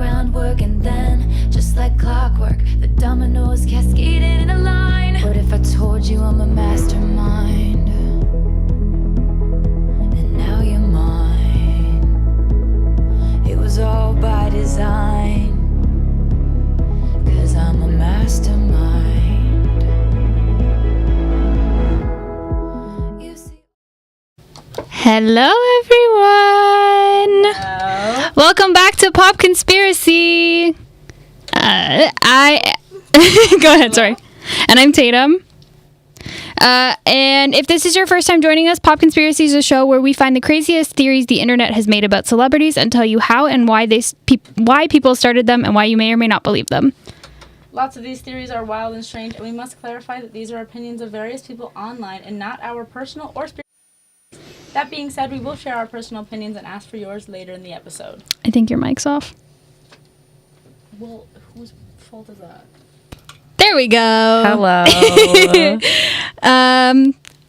groundwork, and then, just like clockwork, the dominoes cascaded in a line. What if I told you I'm a mastermind? And now you're mine. It was all by design, 'cause I'm a mastermind. You see. Hello, everyone. Hello. Welcome back to Pop Conspiracy. Go ahead, sorry. And I'm Tatum. And if this is your first time joining us, Pop Conspiracy is a show where we find the craziest theories the internet has made about celebrities and tell you how and why why people started them and why you may or may not believe them. Lots of these theories are wild and strange, and we must clarify that these are opinions of various people online and not our personal or spiritual. That being said, we will share our personal opinions and ask for yours later in the episode. I think your mic's off. Well, whose fault is that? There we go. Hello.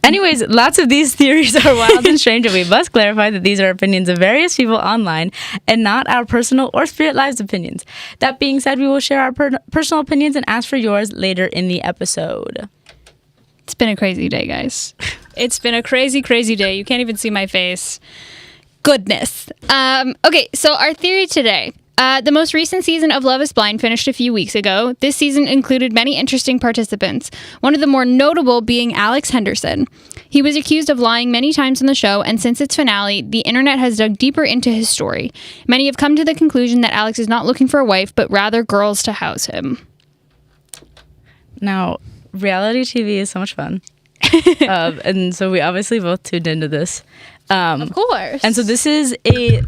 Anyways, lots of these theories are wild and strange, and we must clarify that these are opinions of various people online and not our personal or Spirit Lives opinions. That being said, we will share our personal opinions and ask for yours later in the episode. It's been a crazy day, guys. It's been a crazy, crazy day. You can't even see my face. Goodness. Okay, so our theory today. The most recent season of Love is Blind finished a few weeks ago. This season included many interesting participants, one of the more notable being Alex Henderson. He was accused of lying many times on the show, and since its finale, the internet has dug deeper into his story. Many have come to the conclusion that Alex is not looking for a wife, but rather girls to house him. Now, reality TV is so much fun. And so we obviously both tuned into this. Of course. And so this is a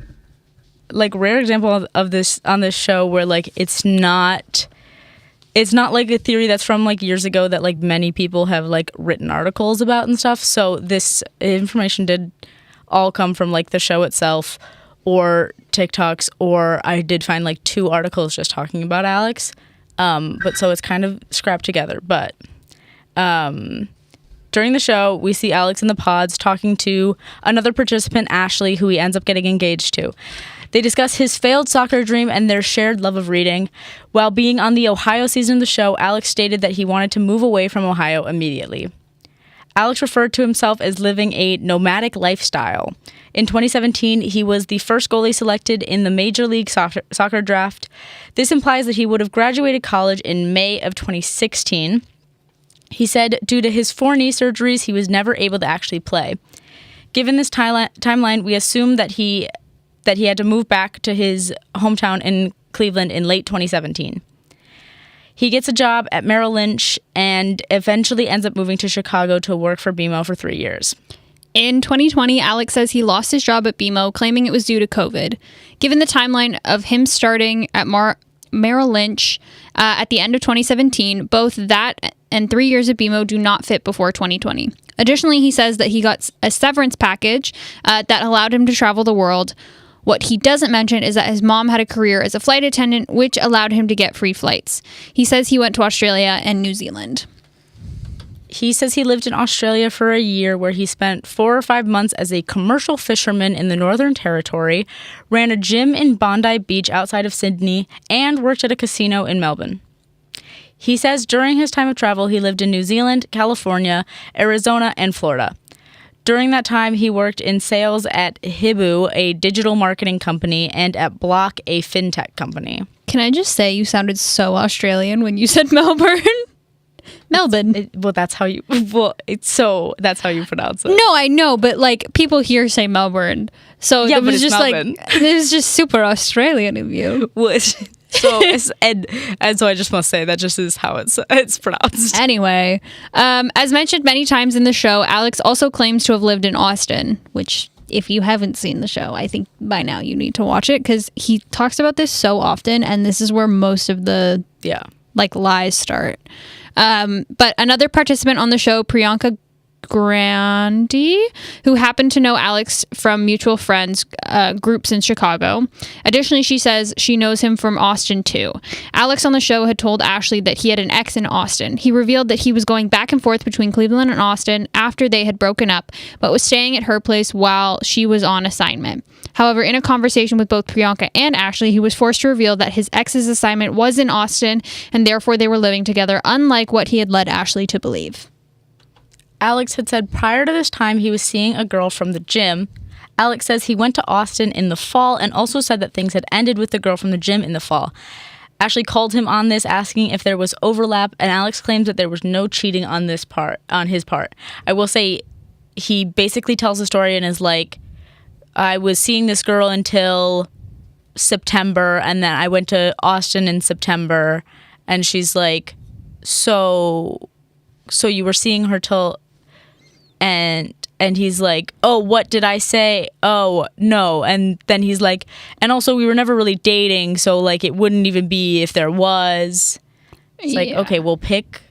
rare example of this on this show where it's not like a theory that's from years ago that many people have written articles about and stuff. So this information did all come from the show itself or TikToks, or I did find 2 articles just talking about Alex. But so it's kind of scrapped together. But during the show, we see Alex in the pods talking to another participant, Ashley, who he ends up getting engaged to. They discuss his failed soccer dream and their shared love of reading. While being on the Ohio season of the show, Alex stated that he wanted to move away from Ohio immediately. Alex referred to himself as living a nomadic lifestyle. In 2017, he was the first goalie selected in the Major League Soccer draft. This implies that he would have graduated college in May of 2016. He said due to his 4 knee surgeries, he was never able to actually play. Given this timeline, we assume that he had to move back to his hometown in Cleveland in late 2017. He gets a job at Merrill Lynch and eventually ends up moving to Chicago to work for BMO for 3 years. In 2020, Alex says he lost his job at BMO, claiming it was due to COVID. Given the timeline of him starting at Merrill Lynch at the end of 2017, both that and 3 years at BMO do not fit before 2020. Additionally, he says that he got a severance package that allowed him to travel the world. What he doesn't mention is that his mom had a career as a flight attendant, which allowed him to get free flights. He says he went to Australia and New Zealand. He says he lived in Australia for a year, where he spent 4 or 5 months as a commercial fisherman in the Northern Territory, ran a gym in Bondi Beach outside of Sydney, and worked at a casino in Melbourne. He says during his time of travel, he lived in New Zealand, California, Arizona, and Florida. During that time, he worked in sales at Hibu, a digital marketing company, and at Block, a fintech company. Can I just say you sounded so Australian when you said Melbourne? Melbourne. That's how you pronounce it. No, I know, but people here say Melbourne. So yeah, it was just Melbourne. It was just super Australian of you. So and so I just must say that just is how it's pronounced. Anyway, as mentioned many times in the show, Alex also claims to have lived in Austin, which if you haven't seen the show, I think by now you need to watch it, because he talks about this so often, and this is where most of the lies start. But another participant on the show, Priyanka Grandi, who happened to know Alex from mutual friends groups in Chicago. Additionally, she says she knows him from Austin too. Alex on the show had told Ashley that he had an ex in Austin. He revealed that he was going back and forth between Cleveland and Austin after they had broken up, but was staying at her place while she was on assignment. However, in a conversation with both Priyanka and Ashley, he was forced to reveal that his ex's assignment was in Austin and therefore they were living together, unlike what he had led Ashley to believe. Alex had said prior to this time he was seeing a girl from the gym. Alex says he went to Austin in the fall and also said that things had ended with the girl from the gym in the fall. Ashley called him on this, asking if there was overlap, and Alex claims that there was no cheating on his part. I will say he basically tells the story and is like, I was seeing this girl until September, and then I went to Austin in September, and she's like, so you were seeing her till... And he's like, oh, what did I say? Oh, no. And then he's like, and also we were never really dating, so like it wouldn't even be if there was. It's like, okay, well, pick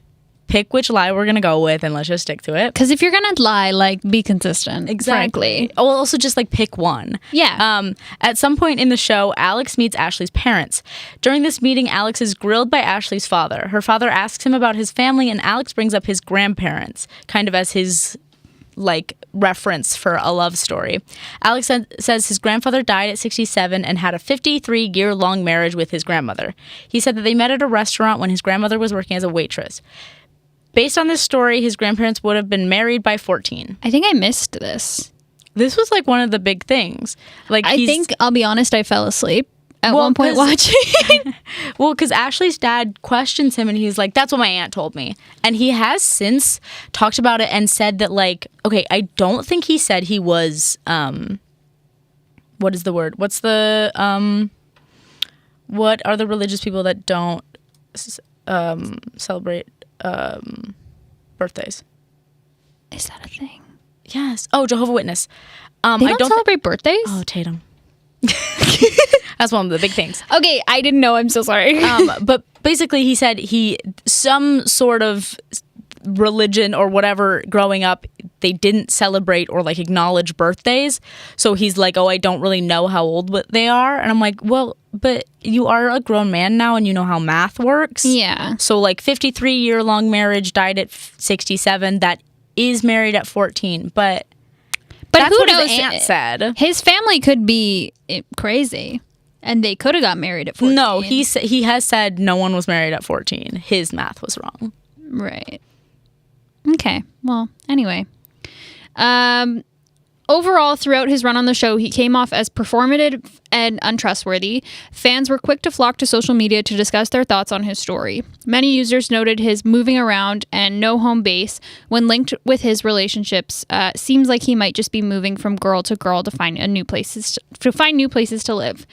which lie we're gonna go with and let's just stick to it. Because if you're gonna lie, like, be consistent. Exactly. Frankly. Oh, also just like pick one. Yeah. At some point in the show, Alex meets Ashley's parents. During this meeting, Alex is grilled by Ashley's father. Her father asks him about his family, and Alex brings up his grandparents, kind of as his like reference for a love story. Alex says his grandfather died at 67 and had a 53-year-long marriage with his grandmother. He said that they met at a restaurant when his grandmother was working as a waitress. Based on this story, his grandparents would have been married by 14. I think I missed this. This was like one of the big things. Like I think, I'll be honest, I fell asleep at one point watching. Well, because Ashley's dad questions him and he's like, that's what my aunt told me. And he has since talked about it and said that, like, okay, I don't think he said he was, what is the word? What's the, what are the religious people that don't celebrate birthdays? Is that a thing? Yes. Oh, Jehovah's Witness. They don't celebrate birthdays? Oh, Tatum. That's one of the big things. Okay, I didn't know. I'm so sorry. But basically he said some sort of religion or whatever growing up, they didn't celebrate or like acknowledge birthdays. So he's like, oh, I don't really know how old they are. And I'm like, well, but you are a grown man now and you know how math works. Yeah. So like 53-year-long marriage, died at 67. That is married at 14. But that's who what knows? his aunt said. His family could be crazy, and they could have got married at 14. No, he has said no one was married at 14. His math was wrong. Right. Okay. Well, anyway. Overall, throughout his run on the show, he came off as performative and untrustworthy. Fans were quick to flock to social media to discuss their thoughts on his story. Many users noted his moving around and no home base when linked with his relationships. Seems like he might just be moving from girl to girl to find new places to live.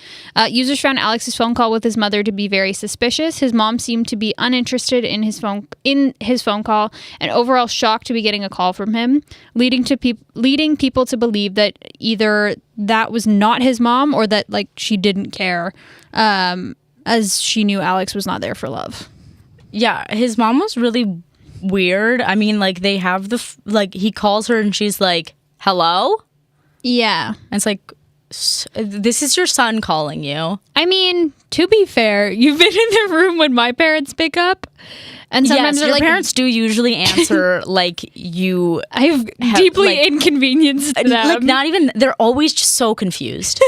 Users found Alex's phone call with his mother to be very suspicious. His mom seemed to be uninterested in his phone call and overall shocked to be getting a call from him, leading people to believe that either that was not his mom or that like she didn't care, as she knew Alex was not there for love. Yeah, his mom was really weird. I mean, like they have he calls her and she's like, hello? Yeah. And it's like, this is your son calling you. I mean, to be fair, you've been in the room when my parents pick up. And sometimes your parents do usually answer like you. I've deeply inconvenienced them. Like not even. They're always just so confused.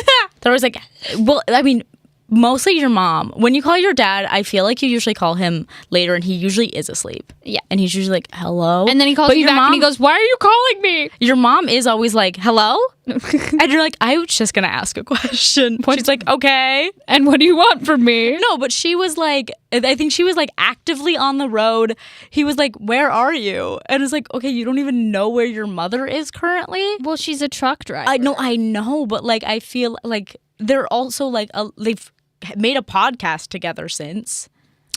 They're always like, well, I mean, mostly your mom. When you call your dad, I feel like you usually call him later, and he usually is asleep. Yeah, and he's usually like, hello, and then he calls you back, and he goes, "Why are you calling me?" Your mom is always like, hello. And you're like, I was just gonna ask a question. She's like, okay. And what do you want from me? No, but she was like, I think she was like actively on the road. He was like, where are you? And it's like, okay, you don't even know where your mother is currently? Well, she's a truck driver. I know, but like, I feel like they're also like, they've made a podcast together since.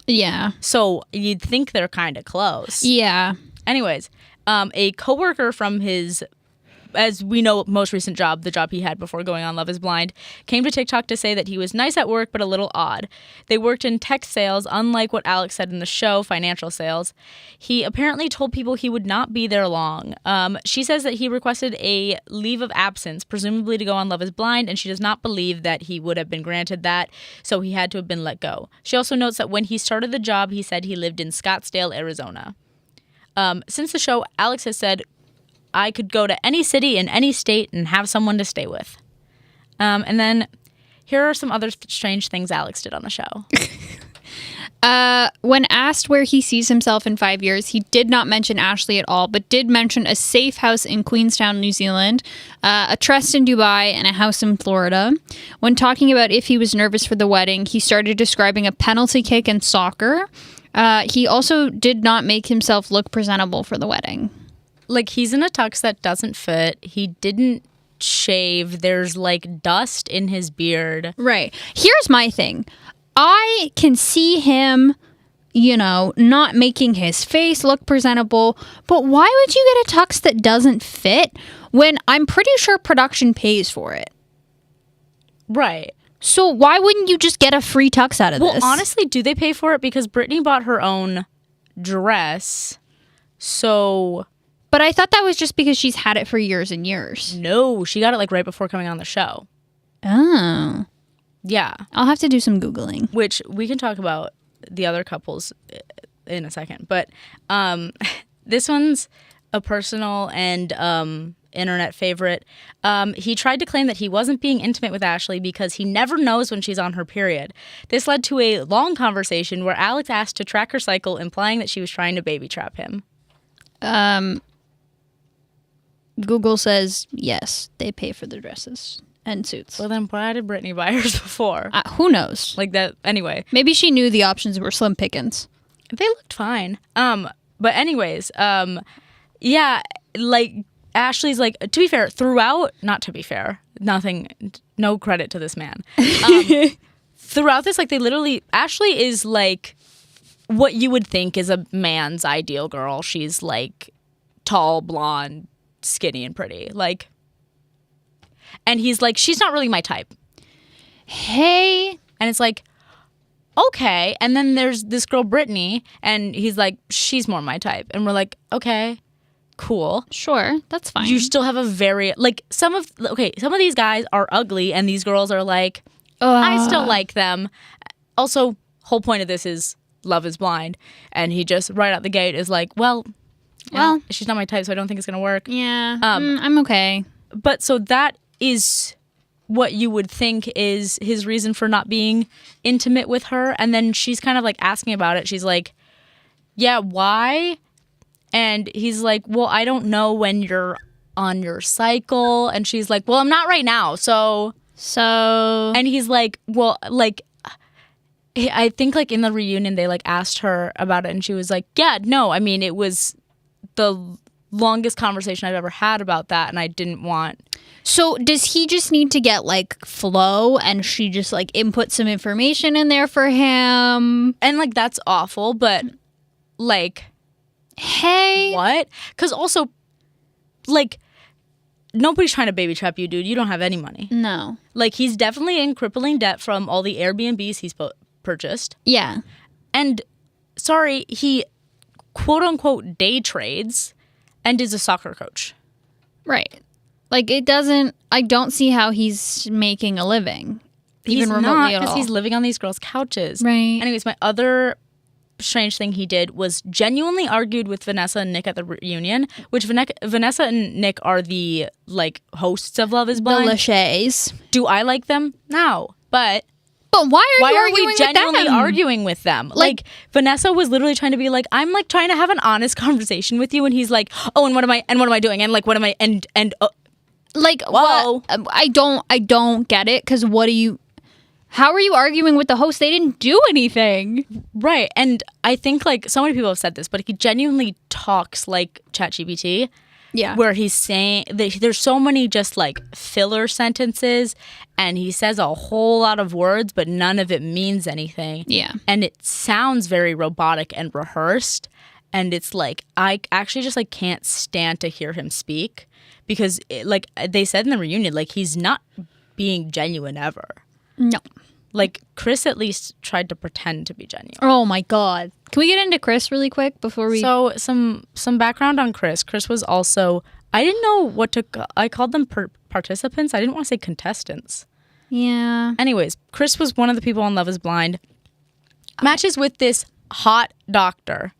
Yeah. So you'd think they're kind of close. Yeah. Anyways, a coworker from his as we know, most recent job, the job he had before going on Love is Blind, came to TikTok to say that he was nice at work but a little odd. They worked in tech sales, unlike what Alex said in the show, financial sales. He apparently told people he would not be there long. She says that he requested a leave of absence, presumably to go on Love is Blind, and she does not believe that he would have been granted that, so he had to have been let go. She also notes that when he started the job, he said he lived in Scottsdale, Arizona. Since the show, Alex has said, I could go to any city in any state and have someone to stay with. And then here are some other strange things Alex did on the show. When asked where he sees himself in 5 years, he did not mention Ashley at all, but did mention a safe house in Queenstown, New Zealand, a trust in Dubai, and a house in Florida. When talking about if he was nervous for the wedding, he started describing a penalty kick in soccer. He also did not make himself look presentable for the wedding. Like, he's in a tux that doesn't fit. He didn't shave. There's, like, dust in his beard. Right. Here's my thing. I can see him, not making his face look presentable, but why would you get a tux that doesn't fit when I'm pretty sure production pays for it? Right. So why wouldn't you just get a free tux out of this? Well, honestly, do they pay for it? Because Brittany bought her own dress, so... But I thought that was just because she's had it for years and years. No, she got it, like, right before coming on the show. Oh. Yeah. I'll have to do some Googling. Which we can talk about the other couples in a second. But this one's a personal and internet favorite. He tried to claim that he wasn't being intimate with Ashley because he never knows when she's on her period. This led to a long conversation where Alex asked to track her cycle, implying that she was trying to baby trap him. Google says, yes, they pay for the dresses and suits. Well, then why did Brittany buy hers before? Who knows? Like that, anyway. Maybe she knew the options were slim pickings. They looked fine. But anyways, yeah, like Ashley's like, to be fair, no credit to this man. Throughout this, like they literally, Ashley is like what you would think is a man's ideal girl. She's like tall, blonde, skinny, and pretty. Like, and he's like, she's not really my type. Hey. And it's like, okay. And then there's this girl, Brittany, and he's like, she's more my type. And we're like, okay, cool. Sure, that's fine. You still have a very, like, some of these guys are ugly, and these girls are like, I still like them. Also, whole point of this is Love is Blind. And he just, right out the gate, is like, well, she's not my type, so I don't think it's going to work. Yeah, I'm okay. But so that is what you would think is his reason for not being intimate with her. And then she's kind of like asking about it. She's like, yeah, why? And he's like, well, I don't know when you're on your cycle. And she's like, well, I'm not right now. So. And he's like, well, like, I think like in the reunion, they like asked her about it. And she was like, yeah, no, I mean, it was the longest conversation I've ever had about that, and I didn't want. So does he just need to get like Flo and she just like input some information in there for him? And like that's awful, but like, hey, what? Because also, like, nobody's trying to baby trap you, dude. You don't have any money. No. Like, he's definitely in crippling debt from all the Airbnbs he's purchased. Yeah. And sorry, he quote unquote day trades and is a soccer coach. Right. Like, I don't see how he's making a living. Even remotely not, at all. because he's living on these girls' couches. Right. Anyways, my other strange thing he did was genuinely argued with Vanessa and Nick at the reunion, which Vanessa and Nick are the, like, hosts of Love is Blind. The Lachey's. Do I like them? No. But why are we with genuinely them? arguing with them? Like, Vanessa was literally trying to be like, I'm like trying to have an honest conversation with you, and he's like, oh, and what am I doing? And like, what am I like, whoa. What? I don't get it, because how are you arguing with the host? They didn't do anything. Right. And I think like so many people have said this, but he genuinely talks like ChatGPT. Yeah. Where he's saying there's so many just like filler sentences, and he says a whole lot of words, but none of it means anything. Yeah. And it sounds very robotic and rehearsed. And it's like, I actually just like can't stand to hear him speak, because like they said in the reunion, like he's not being genuine ever. No. Like Chris at least tried to pretend to be genuine. Oh my God. Can we get into Chris really quick before we? So some background on Chris. Chris was also, I didn't know what to, I called them participants. I didn't want to say contestants. Yeah. Anyways, Chris was one of the people on Love is Blind. Matches with this hot doctor.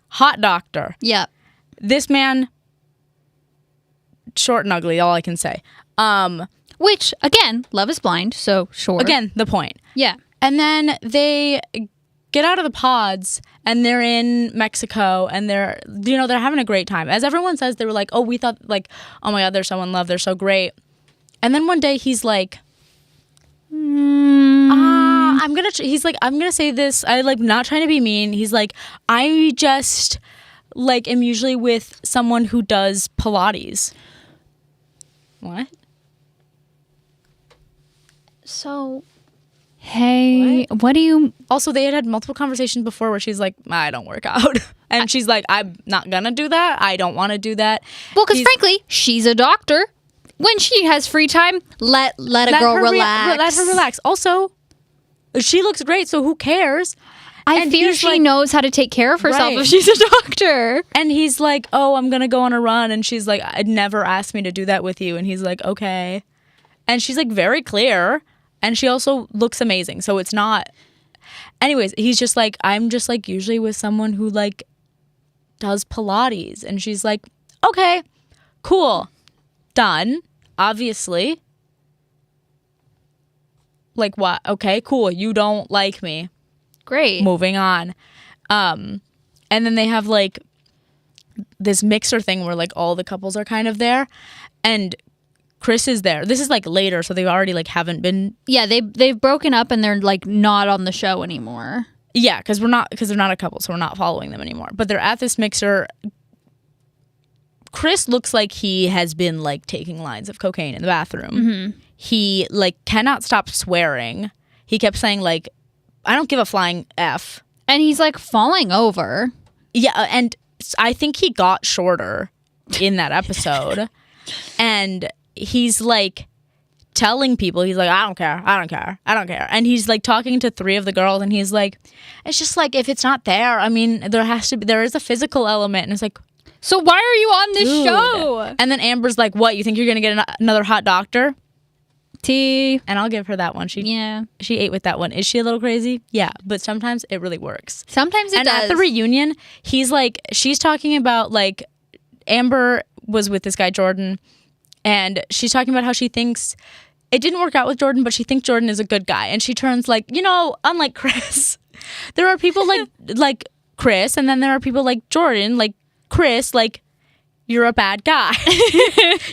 Hot doctor. Yep. This man, short and ugly, all I can say. Which, again, Love is Blind, so sure. Again, the point. Yeah. And then they get out of the pods and they're in Mexico and they're having a great time. As everyone says, they were like, oh, we thought like, oh my God, they're so in love. They're so great. And then one day he's like, I'm going to say this. I like not trying to be mean. He's like, I just like am usually with someone who does Pilates. What? So, hey, what do you... Also, they had multiple conversations before where she's like, I don't work out. And she's like, I'm not going to do that. I don't want to do that. Well, because frankly, she's a doctor. When she has free time, let a girl relax. Let her relax. Also, she looks great, so who cares? I fear she knows how to take care of herself if she's a doctor. And he's like, oh, I'm going to go on a run. And she's like, I'd never asked me to do that with you. And he's like, okay. And she's like very clear. And she also looks amazing. So it's not... Anyways, he's just like, I'm just like usually with someone who like does Pilates. And she's like, okay, cool. Done. Obviously. Like what? Okay, cool. You don't like me. Great. Moving on. And then they have like this mixer thing where like all the couples are kind of there. And Chris is there. This is like later, so they already like haven't been. Yeah, they've broken up and they're like not on the show anymore. Yeah, because they're not a couple, so we're not following them anymore. But they're at this mixer. Chris looks like he has been like taking lines of cocaine in the bathroom. Mm-hmm. He like cannot stop swearing. He kept saying like, I don't give a flying F. And he's like falling over. Yeah, and I think he got shorter in that episode. And he's like telling people, he's like, I don't care. And he's like talking to 3 of the girls and he's like, it's just like, if it's not there, I mean, there is a physical element. And it's like, so why are you on this dude. show? And then Amber's like, what, you think you're going to get another hot doctor? T. And I'll give her that one. She ate with that one. Is she a little crazy? Yeah, but sometimes it really works. Sometimes it does. And at the reunion, he's like, she's talking about like, Amber was with this guy, Jordan, and she's talking about how she thinks it didn't work out with Jordan, but she thinks Jordan is a good guy. And she turns like, unlike Chris, there are people like Chris, and then there are people like Jordan, like Chris, like, you're a bad guy.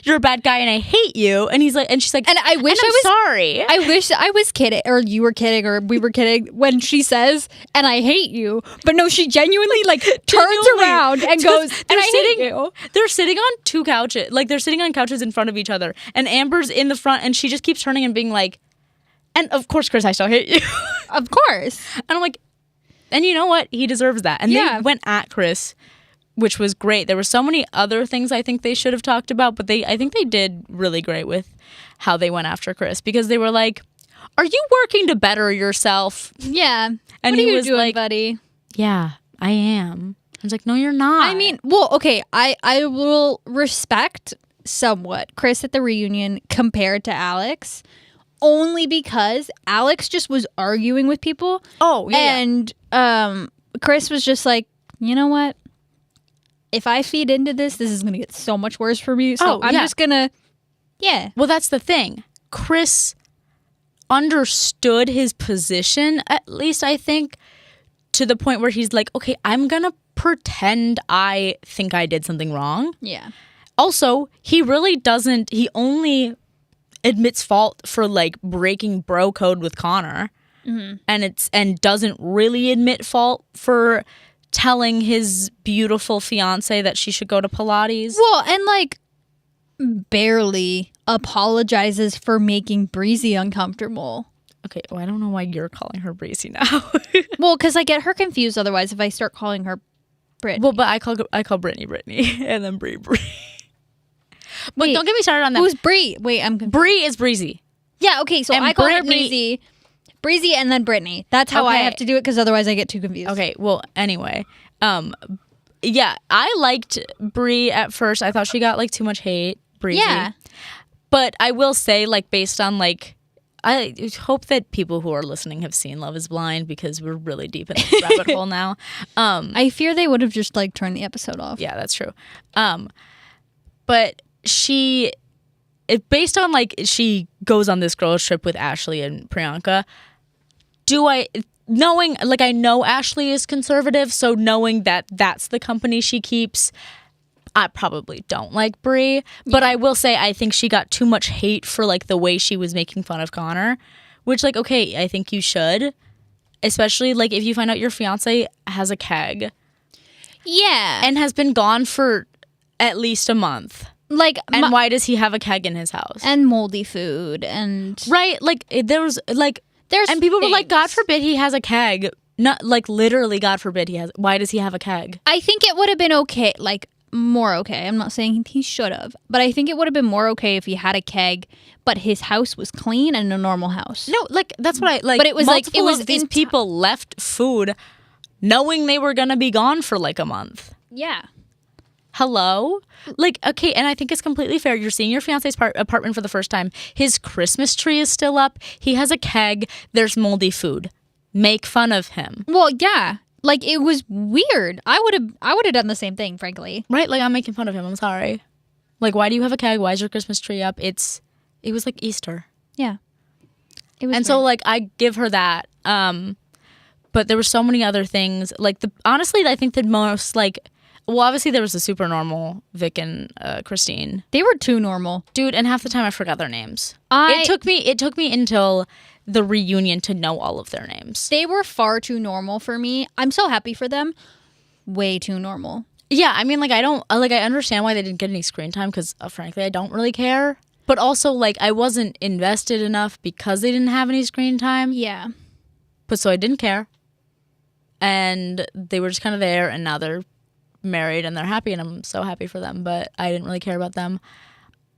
You're a bad guy and I hate you. And he's like, and she's like, and I wish and I'm sorry. I wish I was kidding, or you were kidding, or we were kidding when she says, and I hate you. But no, she genuinely like turns around and goes, and I hate you. They're sitting on 2 couches. Like they're sitting on couches in front of each other. And Amber's in the front and she just keeps turning and being like, and of course, Chris, I still hate you. Of course. And I'm like, and you know what? He deserves that. And they went at Chris, which was great. There were so many other things I think they should have talked about, but I think they did really great with how they went after Chris, because they were like, are you working to better yourself? Yeah. And what he are you was doing, like, buddy? Yeah, I am. I was like, no, you're not. I mean, well, okay, I will respect somewhat Chris at the reunion compared to Alex, only because Alex just was arguing with people. Oh, yeah. And Chris was just like, you know what? If I feed into this is going to get so much worse for me. So I'm just going to, Well, that's the thing. Chris understood his position, at least I think, to the point where he's like, okay, I'm going to pretend I think I did something wrong. Yeah. Also, he really doesn't, he only admits fault for like breaking bro code with Connor. Mm-hmm. And doesn't really admit fault for telling his beautiful fiance that she should go to Pilates. Well, and like barely apologizes for making Breezy uncomfortable. Okay, well, I don't know why you're calling her Breezy now. Well, because I get her confused otherwise if I start calling her Brittany. Well, but I call Brittany, and then Bree. But Wait, don't get me started on that. Who's Bree? Wait, I'm confused. Bree is Breezy. Yeah, okay, so And I call her Brittany- Breezy and then Brittany. That's how I Okay. have to do it because otherwise I get too confused. Okay, well, anyway. Yeah, I liked Bree at first. I thought she got like too much hate. Breezy. Yeah. But I will say, like, based on like, I hope that people who are listening have seen Love Is Blind because we're really deep in this rabbit hole now. I fear they would have just like turned the episode off. Yeah, that's true. But based on like she goes on this girls trip with Ashley and Priyanka. Knowing like I know Ashley is conservative, so knowing that that's the company she keeps, I probably don't like Brie. But I will say I think she got too much hate for like the way she was making fun of Connor, which like okay, I think you should, especially like if you find out your fiance has a keg Yeah. and has been gone for at least a month. Like And why does he have a keg in his house? and moldy food and Right, like there was like there's and people were like, God things. forbid he has a keg. Not like literally, God forbid he has. Why does he have a keg? I think it would have been okay, like more okay. I'm not saying he should have, but I think it would have been more okay if he had a keg, but his house was clean and a normal house. No, like that's what I like. But it was like- it multiple was of these in people left food, knowing they were gonna be gone for like a month. Yeah. Hello, like okay, and I think it's completely fair. You're seeing your fiance's apartment for the first time. His Christmas tree is still up. He has a keg. There's moldy food. Make fun of him. Well, yeah. Like it was weird. I would have done the same thing, frankly. Right, like I'm making fun of him. I'm sorry. Like, why do you have a keg? Why is your Christmas tree up? It was like Easter. Yeah. It was And so like I give her that. But there were so many other things. Like honestly, I think the most like well, obviously there was the super normal Vic and Christine. they were too normal. Dude, and half the time I forgot their names. I- It took me until the reunion to know all of their names. They were far too normal for me. I'm so happy for them. Way too normal. Yeah, I mean, like I understand why they didn't get any screen time because frankly I don't really care. But also like I wasn't invested enough because they didn't have any screen time. Yeah. But so I didn't care. And they were just kind of there, and now they're married and they're happy, and I'm so happy for them, but I didn't really care about them.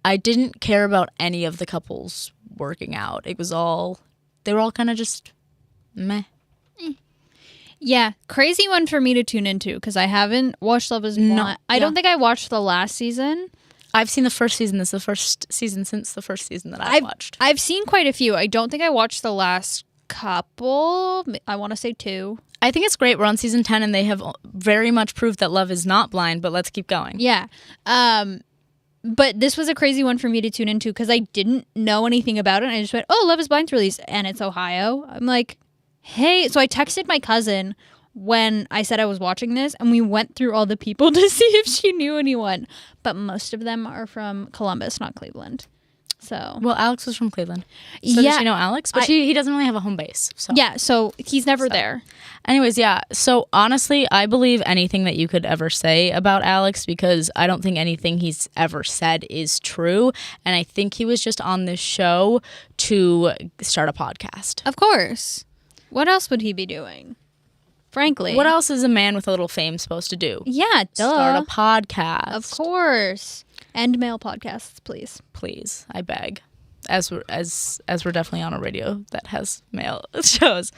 I didn't care about any of the couples working out. They were all kind of just meh. Yeah, crazy one for me to tune into because I haven't watched Love Is Blind. I don't think I watched the last season. I've seen the first season. This is the first season since the first season that I've watched. I've seen quite a few. I don't think I watched the last couple. I want to say 2. I think it's great. We're on season 10 and they have very much proved that love is not blind, but let's keep going. Yeah. But this was a crazy one for me to tune into because I didn't know anything about it. And I just went, oh, Love Is Blind's released and it's Ohio. I'm like, hey. So I texted my cousin when I said I was watching this and we went through all the people to see if she knew anyone. But most of them are from Columbus, not Cleveland. So Well, Alex was from Cleveland. So Yeah, does she know Alex? But he doesn't really have a home base. So. yeah, so he's never there. Anyways, yeah. So honestly, I believe anything that you could ever say about Alex because I don't think anything he's ever said is true. And I think he was just on this show to start a podcast. Of course. What else would he be doing? Frankly. What else is a man with a little fame supposed to do? Yeah, duh. Start a podcast. Of course. End male podcasts, please. Please, I beg. As we're definitely on a radio that has male shows.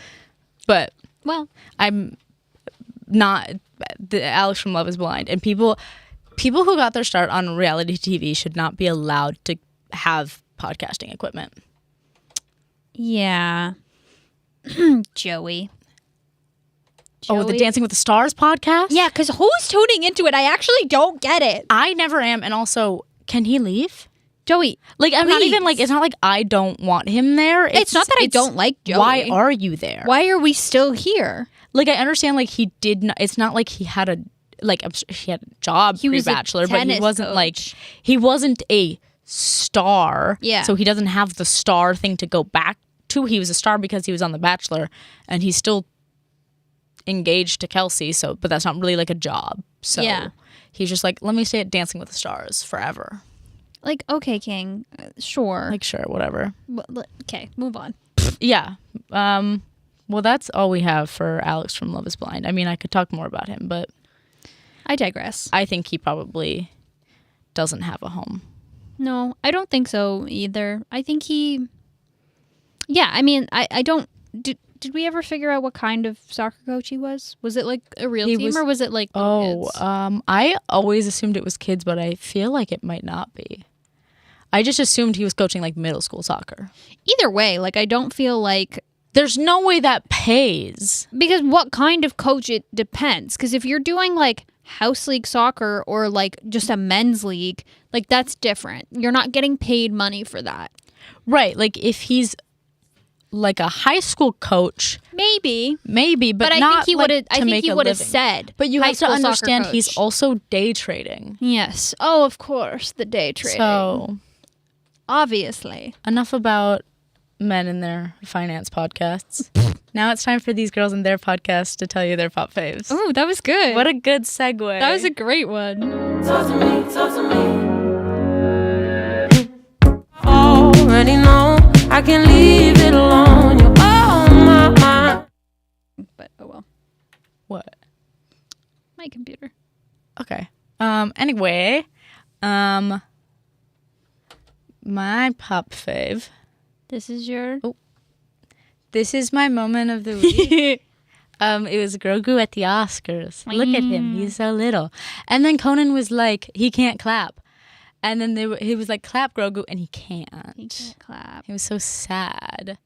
But Well, I'm not the Alex from Love Is Blind, and people who got their start on reality TV should not be allowed to have podcasting equipment. yeah. Joey. Oh, the Joey? Dancing with the Stars podcast? Yeah, because who's tuning into it? I actually don't get it. I never am, and also, can he leave? Joey, Like, I'm not even please. like, it's not like I don't want him there. It's not that I don't like Joey. Why are you there? Why are we still here? Like, I understand, like, he did not, it's not like he had a, like, he had a job He was a pre-bachelor, but he tennis wasn't like, coach. he wasn't a star. Yeah. So he doesn't have the star thing to go back to. He was a star because he was on The Bachelor, and he's still engaged to Kelsey, so, but that's not really like a job. So Yeah. he's just like, let me stay at Dancing with the Stars forever. Like, okay, King. Sure. Like, sure, whatever. Okay, move on. Yeah. Well, that's all we have for Alex from Love Is Blind. I mean, I could talk more about him, but I digress. I think he probably doesn't have a home. No, I don't think so either. I think he. Yeah, I mean, I don't. Did we ever figure out what kind of soccer coach he was? Was it like a real team or was it like little kids? I always assumed it was kids, but I feel like it might not be. I just assumed he was coaching like middle school soccer. Either way, like I don't feel like there's no way that pays. Because what kind of coach, it depends. Because if you're doing like house league soccer or like just a men's league, like that's different. You're not getting paid money for that. Right. Like if he's like a high school coach, maybe, but I not think he would have. I think he would have said. But you have to understand he's he's also day trading. Yes. Oh, of course, the day trading. So obviously, enough about men and their finance podcasts. Now it's time for these girls and their podcasts to tell you their pop faves. Oh, that was good. What a good segue. That was a great one. Talk to me, talk to me. Already know I can leave it alone. You're on my mind. But oh well. What? My computer. Okay. Anyway, my pop fave. This is your. Oh. This is my moment of the week. It was Grogu at the Oscars. Look at him. He's so little. And then Conan was like, he can't clap. And then he was like, clap, Grogu. And he can't. He can't clap. It was so sad.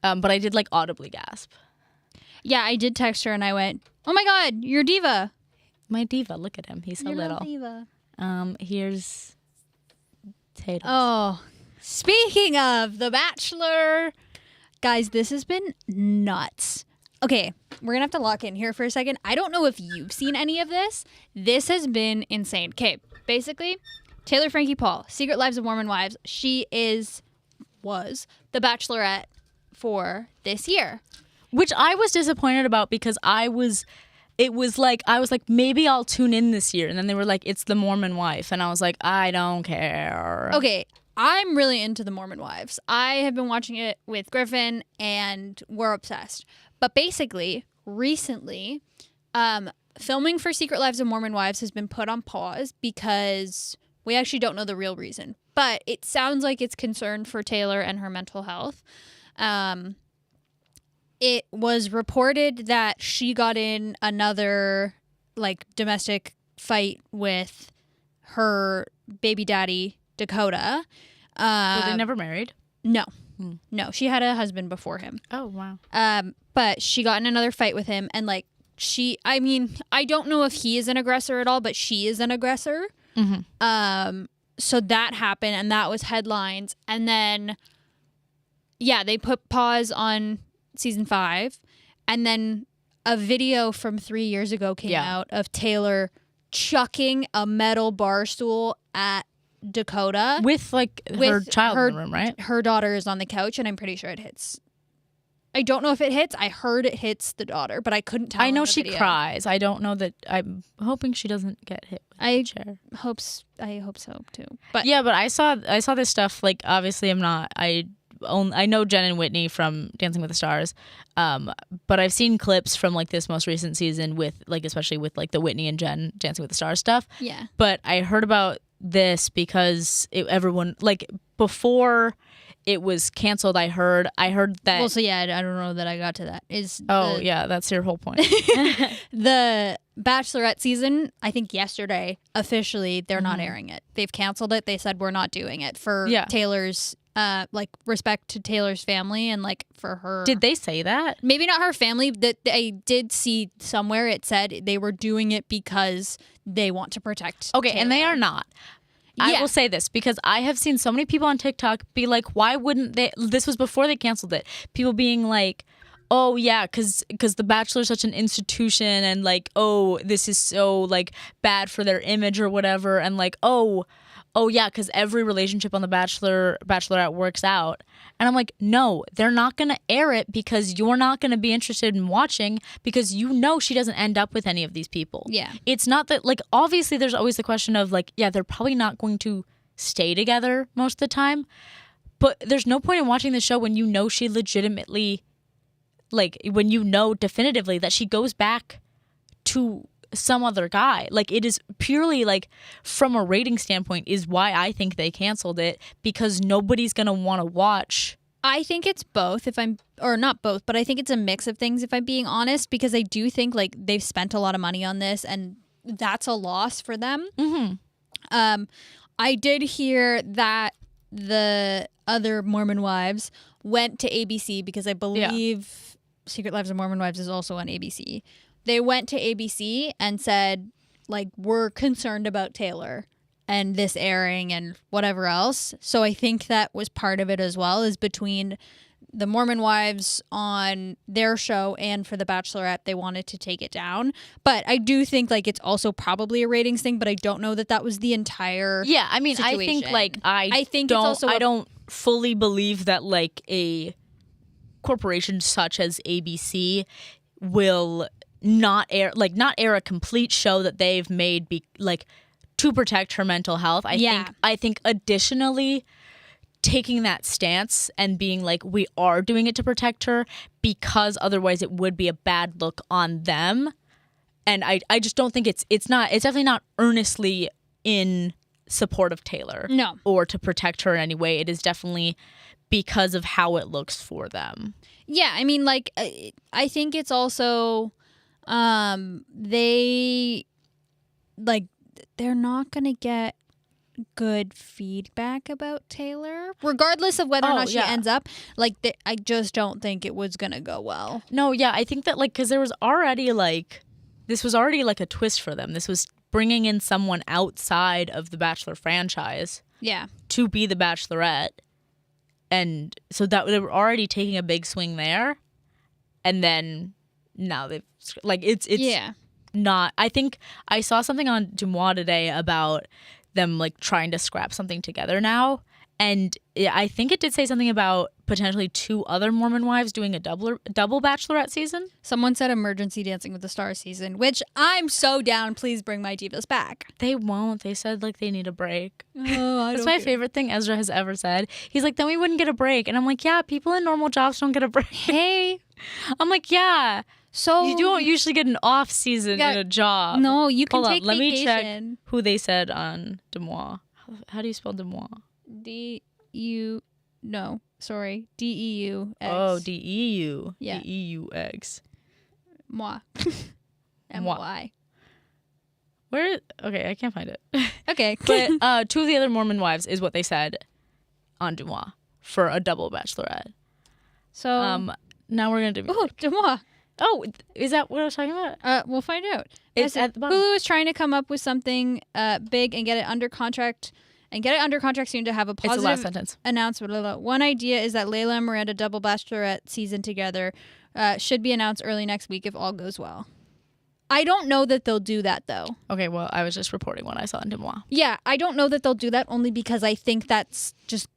But I did like audibly gasp. Yeah, I did text her and I went, oh my God, you're Diva. My diva. Look at him. He's so little. Diva. Here's Tatum. Oh, speaking of The Bachelor. Guys, this has been nuts. Okay, we're going to have to lock in here for a second. I don't know if you've seen any of this. This has been insane. Okay, basically, Taylor Frankie Paul, Secret Lives of Mormon Wives. She was the Bachelorette for this year. Which I was disappointed about because I was like, maybe I'll tune in this year. And then they were like, it's the Mormon wife. And I was like, I don't care. Okay, I'm really into the Mormon Wives. I have been watching it with Griffin and we're obsessed. But basically, recently, filming for Secret Lives of Mormon Wives has been put on pause because we actually don't know the real reason. But it sounds like it's concern for Taylor and her mental health. It was reported that she got in another like domestic fight with her baby daddy, Dakota. Were they never married? No. No, she had a husband before him. Oh, wow. But she got in another fight with him and like I don't know if he is an aggressor at all, but she is an aggressor. Mm-hmm. So that happened and that was headlines. And then, yeah, they put pause on season 5. And then a video from 3 years ago came out of Taylor chucking a metal bar stool at Dakota. With like her child in the room, right? Her daughter is on the couch and I'm pretty sure it hits. I don't know if it hits. I heard it hits the daughter, but I couldn't tell. I know she cries. I don't know that. I'm hoping she doesn't get hit with a chair. I hope so too. But yeah, but I saw this stuff. Like obviously, I'm not. I know Jen and Whitney from Dancing with the Stars, but I've seen clips from like this most recent season with like especially with like the Whitney and Jen Dancing with the Stars stuff. Yeah. But I heard about this because everyone like before it was canceled. I heard that. Well, so yeah, I don't know that I got to that. Yeah, that's your whole point. The Bachelorette season, I think yesterday officially they're not airing it. They've canceled it. They said we're not doing it for Taylor's like respect to Taylor's family and like for her. Did they say that? Maybe not her family. That I did see somewhere it said they were doing it because they want to protect. Okay, Taylor. and they are not. I will say this because I have seen so many people on TikTok be like, why wouldn't they? This was before they canceled it. People being like, oh, yeah, because The Bachelor is such an institution and like, oh, this is so like bad for their image or whatever. And like, oh, yeah, because every relationship on The Bachelorette works out. And I'm like, no, they're not going to air it because you're not going to be interested in watching because you know she doesn't end up with any of these people. Yeah. It's not that, like, obviously there's always the question of, like, yeah, they're probably not going to stay together most of the time. But there's no point in watching the show when you know she legitimately, like, when you know definitively that she goes back to some other guy. Like, it is purely like from a rating standpoint is why I think they canceled it, because nobody's gonna want to watch. I think it's both, or not both, but I think it's a mix of things, if I'm being honest, because I do think like they've spent a lot of money on this and that's a loss for them. I did hear that the other Mormon Wives went to ABC because I believe Secret Lives of Mormon Wives is also on ABC. They went to ABC and said, like, we're concerned about Taylor and this airing and whatever else. So I think that was part of it as well, is between the Mormon Wives on their show and for The Bachelorette, they wanted to take it down. But I do think like it's also probably a ratings thing, but I don't know that that was the entire I mean, situation. I think like I think don't, it's also I don't fully believe that like a corporation such as ABC will not air a complete show that they've made to protect her mental health. I think additionally taking that stance and being like, we are doing it to protect her, because otherwise it would be a bad look on them. And I just don't think it's definitely not earnestly in support of Taylor. No. Or to protect her in any way. It is definitely because of how it looks for them. Yeah, I mean, like, I think it's also they're not going to get good feedback about Taylor, regardless of whether or not she ends up. Like, I just don't think it was going to go well. No, yeah, I think that, like, because there was already, like, this was already, like, a twist for them. This was bringing in someone outside of the Bachelor franchise. Yeah. To be the Bachelorette. And so that they were already taking a big swing there. And then now they've, like, it's not, I think I saw something on Dumois today about them like trying to scrap something together now. And I think it did say something about potentially 2 other Mormon Wives doing a double Bachelorette season. Someone said Emergency Dancing with the Stars season, which I'm so down. Please bring my divas back. They won't. They said like they need a break. Oh, That's my favorite thing Ezra has ever said. He's like, then we wouldn't get a break. And I'm like, yeah, people in normal jobs don't get a break. Hey. I'm like, yeah. So you don't usually get an off season in a job. No, you can Hold take on, let vacation. me check who they said on Demois. How do you spell Demois? D-U... No, sorry. D-E-U-X. Oh, D-E-U. Yeah. D-E-U-X. Moi. M-Y. Where? Okay, I can't find it. Okay. But 2 of the other Mormon Wives is what they said on Demois for a double Bachelorette. So... now we're going to do... Oh, Demois. Oh, is that what I was talking about? We'll find out. It's at the bottom. Hulu is trying to come up with something big and get it under contract soon to have a positive It's the last sentence. announcement. One idea is that Layla and Miranda double Bachelorette season together should be announced early next week if all goes well. I don't know that they'll do that, though. Okay, well, I was just reporting what I saw in Demois. Yeah, I don't know that they'll do that only because I think that's just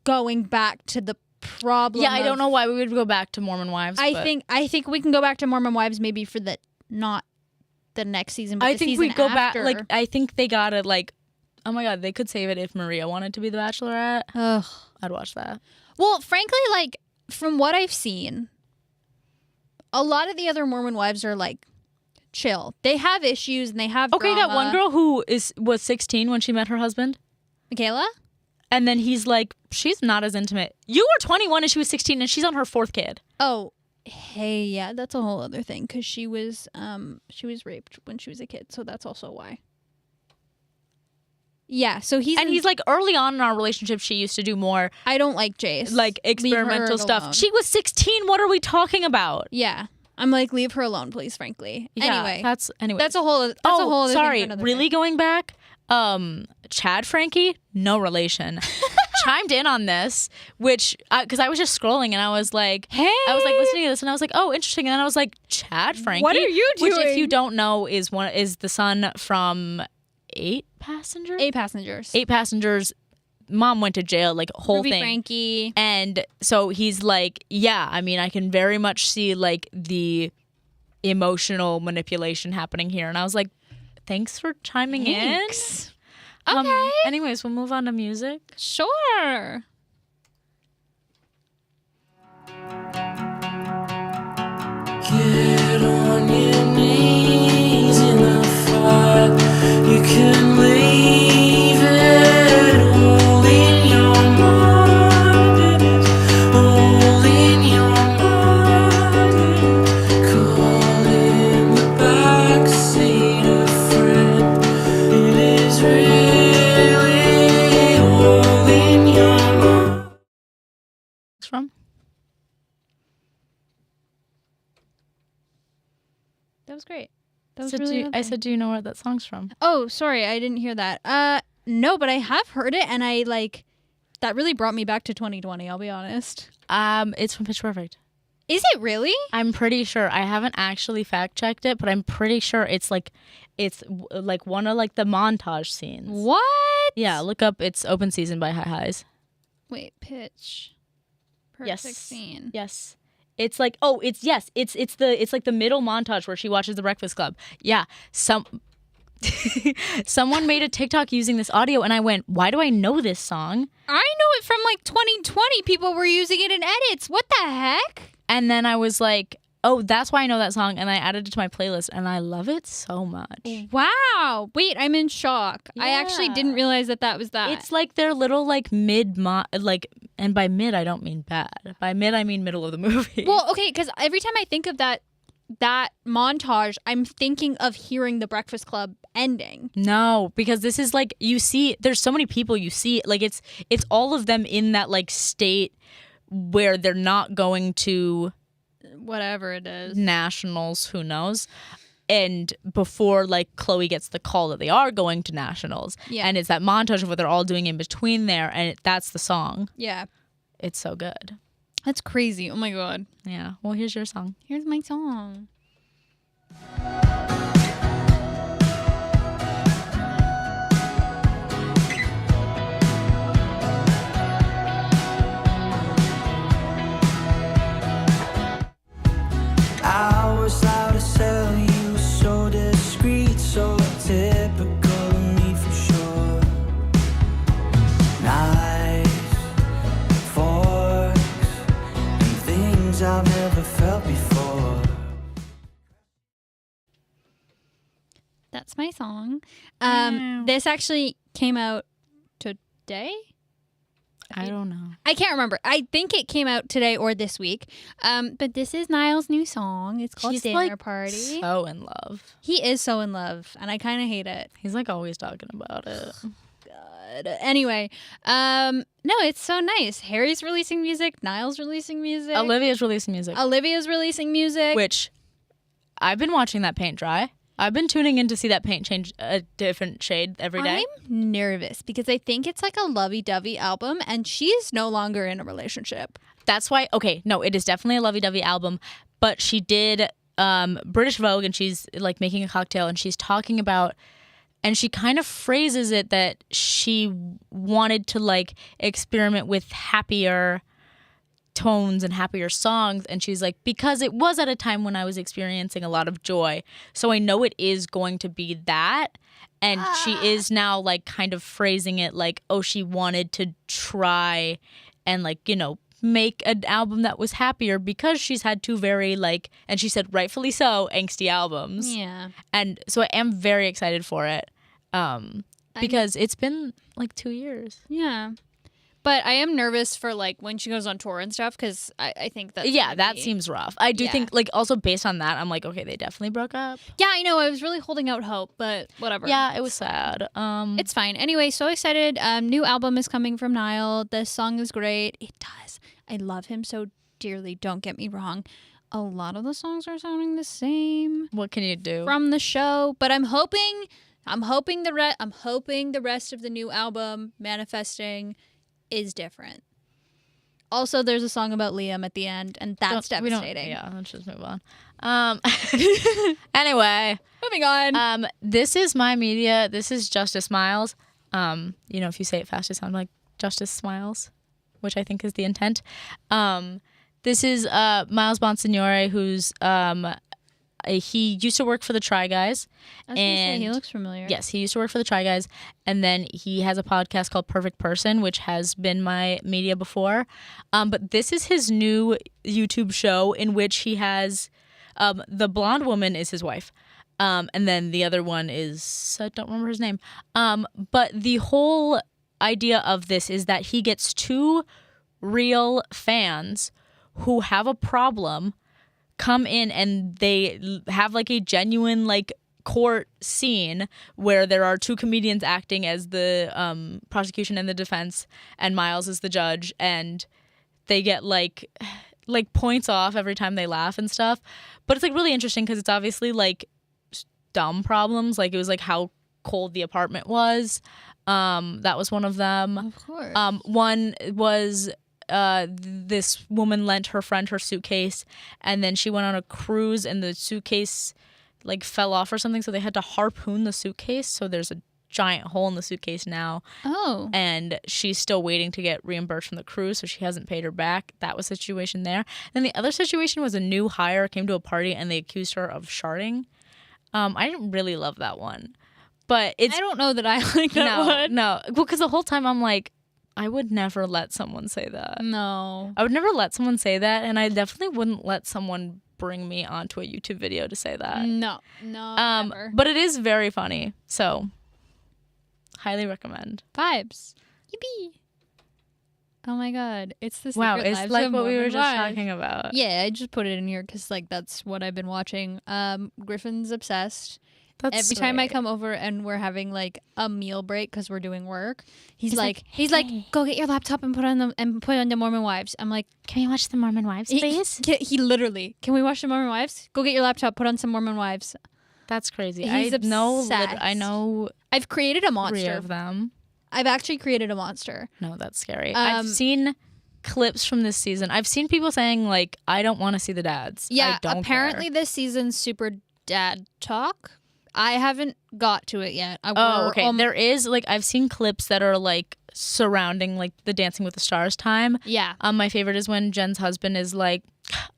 going back to the problem. Yeah, I don't know why we would go back to Mormon Wives. I think we can go back to Mormon Wives maybe for not the next season, but I the think season we go after. back. Like, I think they gotta like. Oh my god, they could save it if Maria wanted to be the Bachelorette. Ugh. I'd watch that. Well, frankly, like from what I've seen, a lot of the other Mormon Wives are like chill. They have issues and they have Okay, drama. that one girl who was 16 when she met her husband. Michaela? And then he's like, she's not as intimate. You were 21 and she was 16 and she's on her 4th kid. Oh, hey, yeah, that's a whole other thing because she was raped when she was a kid, so that's also why. Yeah, so he's like early on in our relationship, she used to do more. I don't like Jace. Like experimental stuff. Alone. She was 16. What are we talking about? Yeah. I'm like, leave her alone, please, frankly. Yeah, anyway. that's a whole other sorry. thing for Really day. going back? Chad Frankie, no relation, chimed in on this, which because I was just scrolling and I was like, hey, I was like listening to this and I was like, oh, interesting. And then I was like, Chad Frankie, what are you doing? Which, if you don't know, is the son from 8 Passengers. 8 Passengers. 8 Passengers. Mom went to jail, like whole Ruby thing. Frankie. And so he's like, yeah, I mean, I can very much see like the emotional manipulation happening here. And I was like, thanks for chiming in. Okay. Anyways, we'll move on to music. Sure. Get on your knees That was great. That was So really lovely. I said, do you know where that song's from? Oh, sorry, I didn't hear that. No, but I have heard it, and I like that really brought me back to 2020. I'll be honest. It's from Pitch Perfect. Is it really? I'm pretty sure. I haven't actually fact checked it, but I'm pretty sure it's like one of like the montage scenes. What? Yeah, look up "It's Open Season" by High Highs. Wait, pitch. Perfect Yes. scene. Yes. It's like it's like the middle montage where she watches The Breakfast Club. Yeah. Someone made a TikTok using this audio and I went, "Why do I know this song?" I know it from like 2020. People were using it in edits. What the heck? And then I was like, "Oh, that's why I know that song." And I added it to my playlist and I love it so much. Wow. Wait, I'm in shock. I actually Yeah. didn't realize that was that. It's like their little like and by mid I don't mean bad. By mid I mean middle of the movie. well, okay, because every time I think of that montage, I'm thinking of hearing the Breakfast Club ending. No, because this is like you see there's so many people you see like it's all of them in that like state where they're not going to Whatever it is. nationals, who knows. And before like Chloe gets the call that they are going to nationals. Yeah. And it's that montage of what they're all doing in between there and that's the song. Yeah. It's so good. That's crazy. Oh my God. Yeah. Well, here's your song. Here's my song. I was out to sell you, so discreet, so typical of me for sure. Knives, forks, and things I've never felt before. That's my song. This actually came out today. I don't know. I can't remember. I think it came out today or this week. But this is Niall's new song. It's called He's Dinner like Party. so in love. He is so in love, and I kind of hate it. He's like always talking about it. God. Anyway, no, it's so nice. Harry's releasing music. Niall's releasing music. Olivia's releasing music, Olivia's releasing music. which I've been watching that paint dry. I've been tuning in to see that paint change a different shade every day. I'm nervous because I think it's like a lovey-dovey album, and she's no longer in a relationship. That's why. Okay, no, it is definitely a lovey-dovey album. But she did British Vogue, and she's like making a cocktail, and she's talking about, and she kind of phrases it that she wanted to like experiment with happier tones and happier songs, and she's like, because it was at a time when I was experiencing a lot of joy, so I know it is going to be that. And she is now like kind of phrasing it like, oh, she wanted to try and like, you know, make an album that was happier because she's had two very like, and she said rightfully so, angsty albums. Yeah. And so I am very excited for it because it's been like 2 years. Yeah. But I am nervous for like when she goes on tour and stuff because I think that That seems rough. I do Yeah. think like also based on that, I'm like, okay, they definitely broke up. Yeah, I know. I was really holding out hope, but whatever. Yeah, it was sad. It's fine. Anyway, so excited. New album is coming from Niall. This song is great. It does. I love him so dearly. Don't get me wrong. A lot of the songs are sounding the same What can you do? from the show, but I'm hoping the rest of the new album, Manifesting, is different. Also, there's a song about Liam at the end, and that's devastating. Yeah, let's just move on. Anyway, Moving on. this is my media. This is Justice Miles. You know, if you say it fast, it sounds like Justice Smiles, which I think is the intent. This is Miles Bonsignore, who's he used to work for the Try Guys. I was gonna say, he looks familiar. Yes, he used to work for the Try Guys, and then he has a podcast called Perfect Person, which has been my media before. But this is his new YouTube show in which he has the blonde woman is his wife, and then the other one is I don't remember his name. But the whole idea of this is that he gets two real fans who have a problem come in and they have like a genuine like court scene where there are two comedians acting as the prosecution and the defense and Miles is the judge, and they get like like points off every time they laugh and stuff. But it's like really interesting because it's obviously like dumb problems. Like it was like how cold the apartment was. That was one of them. Of course. One was this woman lent her friend her suitcase, and then she went on a cruise and the suitcase like fell off or something, so they had to harpoon the suitcase. So there's a giant hole in the suitcase now. Oh. And she's still waiting to get reimbursed from the cruise, so she hasn't paid her back. That was a situation there. Then the other situation was a new hire came to a party and they accused her of sharding. I didn't really love that one. But it's I don't know that I like that one. No. Well, because the whole time I'm like, I would never let someone say that. No. I would never let someone say that, and I definitely wouldn't let someone bring me onto a YouTube video to say that. No. Never. But it is very funny, so highly recommend. Vibes. Yippee. Oh my god. It's the Wow, Secret it's Lives like of what we were Mormon just Wives. talking about. Yeah, I just put it in here because like that's what I've been watching. Griffin's obsessed. That's Every time I sweet. come over and we're having like a meal break because we're doing work, he's like, go get your laptop and put on the Mormon Wives. I'm like, Can we watch the Mormon Wives, please? he literally, can we watch the Mormon Wives? Go get your laptop, put on some Mormon Wives. That's crazy. He's I know. obsessed. I know I've created a 3 monster. of them. I've actually created a monster. No, that's scary. I've Um, seen clips from this season. I've seen people saying like, I don't want to see the dads. Yeah, I don't apparently care. this season's super dad talk. I haven't got to it yet. Oh, okay. There is like I've seen clips that are like surrounding like the Dancing with the Stars time. Yeah. My favorite is when Jen's husband is like,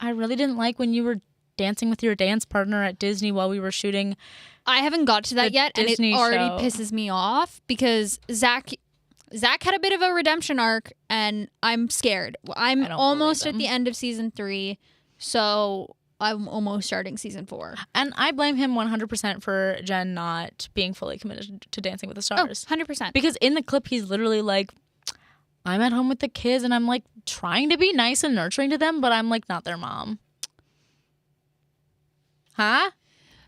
I really didn't like when you were dancing with your dance partner at Disney while we were shooting. I haven't got to that the yet, Disney and it already show. pisses me off because Zach had a bit of a redemption arc, and I'm scared. I'm I don't almost believe at the end of season 3, so I'm almost starting season 4. And I blame him 100% for Jen not being fully committed to Dancing with the Stars. 100%. Because in the clip, he's literally like, I'm at home with the kids and I'm like trying to be nice and nurturing to them, but I'm like not their mom. Huh?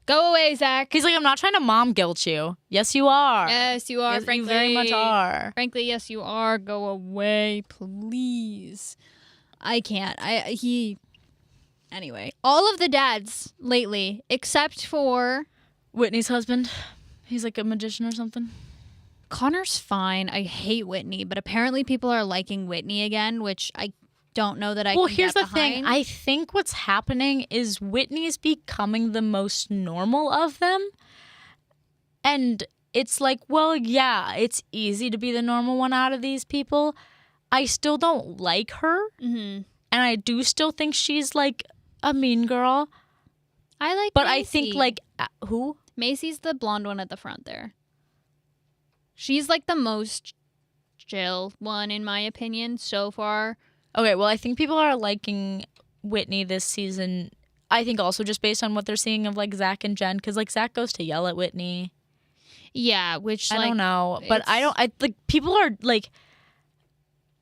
Go away, Zach. He's like, I'm not trying to mom guilt you. Yes, you are. Yes, you are. Yes, frankly, you very much are. Frankly, yes, you are. Go away, please. I can't. Anyway, all of the dads lately, except for Whitney's husband. He's like a magician or something. Connor's fine. I hate Whitney, but apparently people are liking Whitney again, which I don't know that I Well, can here's get the thing. behind. I think what's happening is Whitney's becoming the most normal of them. And it's like, well, yeah, it's easy to be the normal one out of these people. I still don't like her. Mm-hmm. And I do still think she's like a mean girl. I like But Macy. I think like, who? Macy's the blonde one at the front there. She's like the most chill one in my opinion so far. Okay, well, I think people are liking Whitney this season. I think also just based on what they're seeing of like Zach and Jen, because like Zach goes to yell at Whitney. Yeah, which I like, don't know, but I like people are like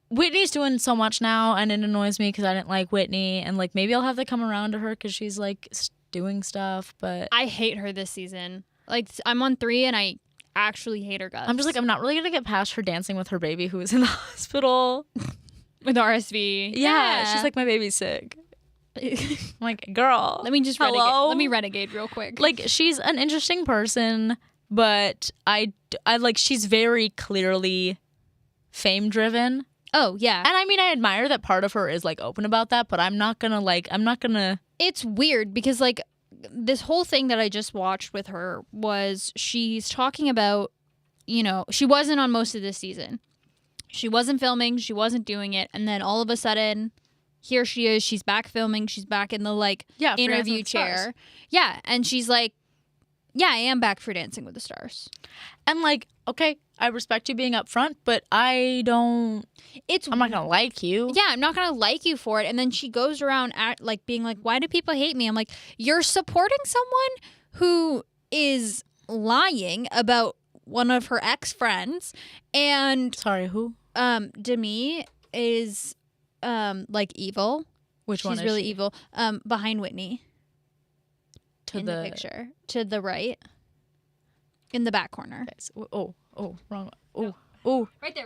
Whitney's doing so much now, and it annoys me because I didn't like Whitney, and like maybe I'll have to come around to her because she's like doing stuff, but I hate her this season. Like I'm on 3 and I actually hate her guts. I'm just like I'm not really gonna get past her dancing with her baby who is in the hospital. with RSV. Yeah, she's like my baby's sick. I'm like, girl, let me just hello? renegade. Let me renegade real quick. Like she's an interesting person, but I like she's very clearly fame driven. oh yeah, And I mean, I admire that part of her is like open about that, but I'm not gonna. it's weird because like this whole thing that I just watched with her was she's talking about, you know, she wasn't on most of this season. She wasn't filming, she wasn't doing it, and then all of a sudden here she is, she's back filming, she's back in the like Yeah, for Dancing interview with the Stars. chair. Yeah, and she's like, yeah, I am back for Dancing with the Stars. And like, okay, I respect you being upfront, but I'm not gonna like you. Yeah, I'm not gonna like you for it. And then she goes around at like being like, why do people hate me? I'm like, you're supporting someone who is lying about one of her ex-friends, and Sorry, who? Demi is like evil. Which one She's is really she? evil. Behind Whitney To in the picture. To the right. In the back corner. Oh, wrong. Oh, Ooh. Right there,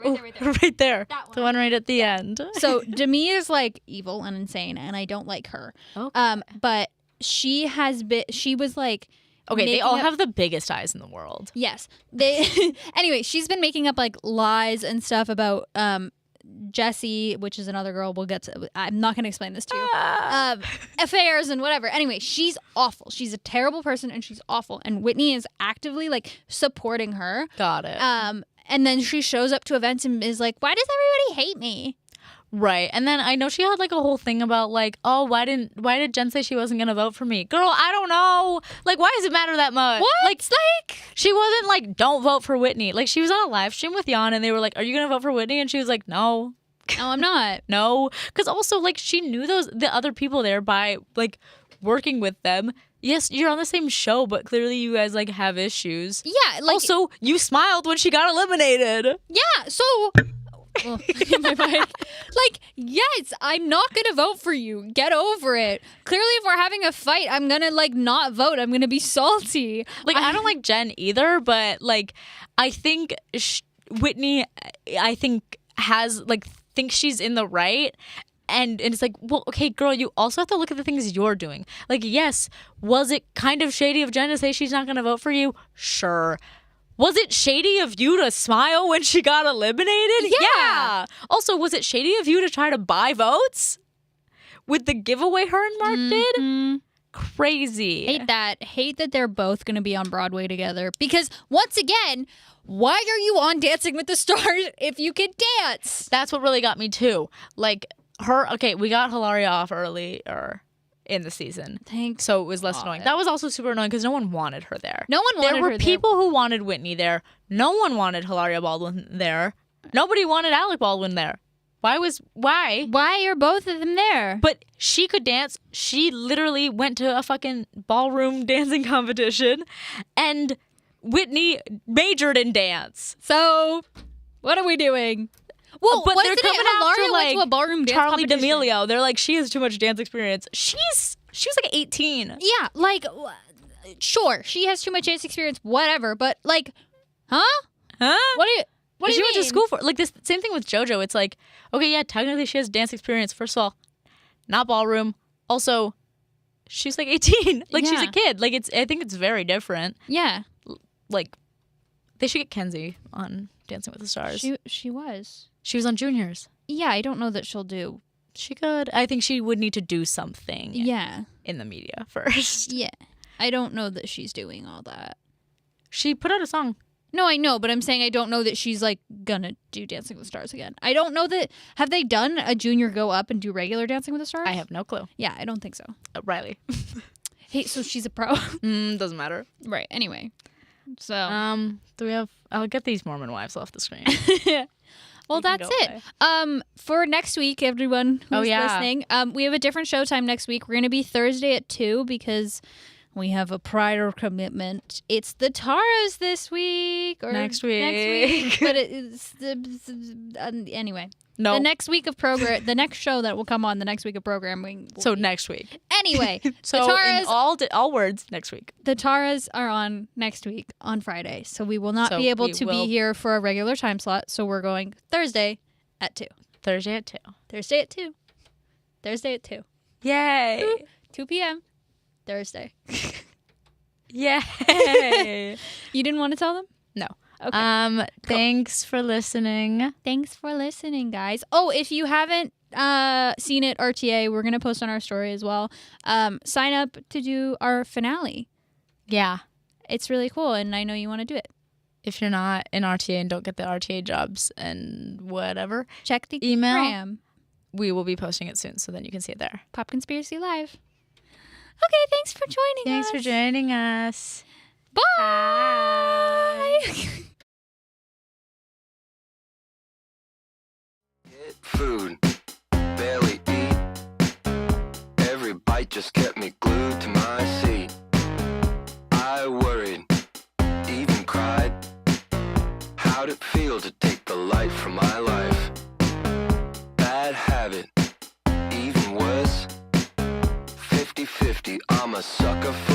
Right there. That The one. one right at the end. So Demi is like evil and insane, and I don't like her. Okay. But she was like. Okay, they making all up- have the biggest eyes in the world. Yes. They anyway, she's been making up like lies and stuff about Jessie, which is another girl. We'll get to. I'm not going to explain this to you. Affairs and whatever. Anyway, she's awful. She's a terrible person and she's awful. And Whitney is actively like supporting her. Got it. And then she shows up to events and is like, "Why does everybody hate me?" Right. And then I know she had like a whole thing about like, oh, why did Jen say she wasn't gonna vote for me? Girl, I don't know. Like, why does it matter that much? What? Like she wasn't like, don't vote for Whitney. Like she was on a live stream with Jan and they were like, are you gonna vote for Whitney? And she was like, no. No, I'm not. No. Because also like she knew the other people there by like working with them. Yes, you're on the same show, but clearly you guys like have issues. Yeah. Like, Also, you smiled when she got eliminated. yeah. So. Oh, my mic. Like, yes, I'm not gonna vote for you. Get over it. Clearly, if we're having a fight, I'm gonna like not vote. I'm gonna be salty. Like I don't like Jen either, but like I think Whitney, I think has like thinks she's in the right. And it's like, well, okay, girl, you also have to look at the things you're doing. Like, yes, was it kind of shady of Jen to say she's not gonna vote for you? Sure. Was it shady of you to smile when she got eliminated? Yeah. Also, was it shady of you to try to buy votes with the giveaway her and Mark did? Crazy. Hate that they're both going to be on Broadway together. Because once again, why are you on Dancing with the Stars if you can dance? That's what really got me too. Like we got Hilaria off earlier in the season. Thanks. So it was less annoying. That was also super annoying because no one wanted her there. No one wanted There were her there. people who wanted Whitney there. No one wanted Hilaria Baldwin there. Nobody wanted Alec Baldwin there. Why? Why are both of them there? But she could dance. She literally went to a fucking ballroom dancing competition, and Whitney majored in dance. So, what are we doing? Well, But they're wasn't coming it Hilaria after went to a ballroom dance Charlie competition? D'Amelio. They're like, she has too much dance experience. She was like 18. Yeah, like, sure, she has too much dance experience, whatever, but like, huh? Huh? What do She you went mean? to school for like this. Same thing with JoJo. It's like, okay, yeah, technically she has dance experience. First of all, not ballroom. Also, she's like 18. Like she's Yeah. a kid. Like I think it's very different. Yeah, Like they should get Kenzie on Dancing with the Stars. she was. She was on Juniors. Yeah, I don't know that she'll do. She could. I think she would need to do something Yeah, in the media first. yeah. I don't know that she's doing all that. She put out a song. No, I know, but I'm saying I don't know that she's like gonna do Dancing with the Stars again. I don't know that. Have they done a junior go up and do regular Dancing with the Stars? I have no clue. Yeah, I don't think so. Riley. Hey, so she's a pro, Doesn't matter. right? Anyway, so Do we have? I'll get these Mormon wives off the screen. well, You can that's go it. For next week, everyone who's yeah. listening, we have a different showtime next week. We're gonna be Thursday at 2 because we have a prior commitment. It's the Taras this week or Next week. but it's anyway. No. The next week of program, the next show that will come on the next week of programming. will So be- next week. anyway, So the Taras, in all words, next week. the Taras are on next week on Friday, so we will not So be able we to will- be here for a regular time slot. So we're going Thursday at 2. Thursday at 2. Thursday at 2. Thursday at 2. Yay! 2 p.m. Thursday. Yay! You didn't want to tell them? No. Okay. Thanks for listening. Thanks for listening, guys. Oh, if you haven't seen it, RTA, we're going to post on our story as well. Sign up to do our finale. Yeah. It's really cool, and I know you want to do it. If you're not in RTA and don't get the RTA jobs and whatever, Check the Email. gram. we will be posting it soon, so then you can see it there. Pop Conspiracy Live. Okay, thanks for joining us. Thanks for joining us. Bye. Food, barely eat. Every bite just kept me glued to my seat. I worried, even cried. How'd it feel to take the light from my life? Bad habit, even worse. 50-50, I'm a sucker for